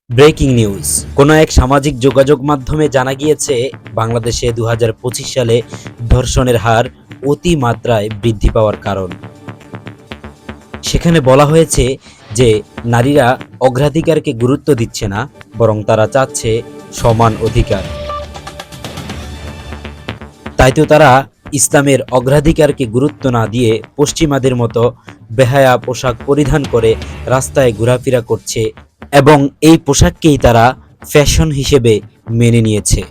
Breaking news. কোনো এক সামাজিক যোগাযোগ মাধ্যমে জানা গিয়েছে বাংলাদেশে ২০২৫ সালে ধর্ষণের হার অতিমাত্রায় বৃদ্ধি পাওয়ার কারণ। সেখানে বলা হয়েছে যে নারীরা অগ্রাধিকারকে গুরুত্ব দিচ্ছে না, বরং তারা চাচ্ছে সমান অধিকার। তাই তো তারা ইসলামের অগ্রাধিকারকে গুরুত্ব না দিয়ে পশ্চিমাদের মতো বেহায়া পোশাক পরিধান করে রাস্তায় ঘোরাফেরা করছে এবং এই পোশাককেই তারা ফ্যাশন হিসেবে মেনে নিয়েছে।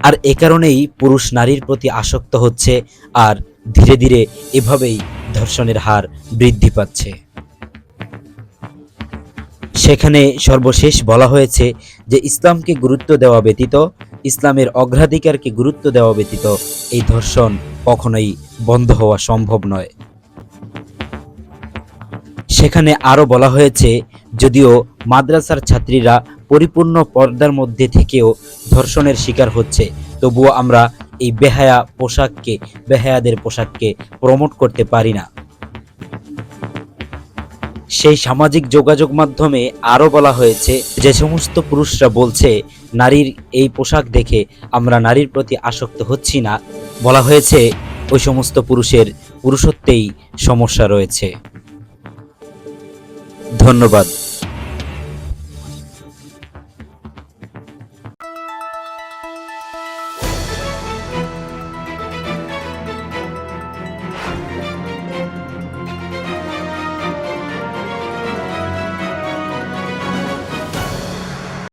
আর এ কারণেই পুরুষ নারীর প্রতি আসক্ত হচ্ছে, আর ধীরে ধীরে এভাবেই ধর্ষণের হার বৃদ্ধি পাচ্ছে। সেখানে সর্বশেষ বলা হয়েছে যে ইসলামকে গুরুত্ব দেওয়া ব্যতীত, ইসলামের অগ্রাধিকারকে গুরুত্ব দেওয়া ব্যতীত এই ধর্ষণ কখনোই বন্ধ হওয়া সম্ভব নয়। সেখানে আরও বলা হয়েছে, যদিও মাদ্রাসার ছাত্রীরা পরিপূর্ণ পর্দার মধ্যে থেকেও ধর্ষণের শিকার হচ্ছে, তবুও আমরা এই বেহায়াদের পোশাককে প্রমোট করতে পারি না। সেই সামাজিক যোগাযোগ মাধ্যমে আরও বলা হয়েছে, যে সমস্ত পুরুষরা বলছে নারীর এই পোশাক দেখে আমরা নারীর প্রতি আসক্ত হচ্ছি না, বলা হয়েছে ওই সমস্ত পুরুষের পুরুষত্বেই সমস্যা রয়েছে। ধন্যবাদ।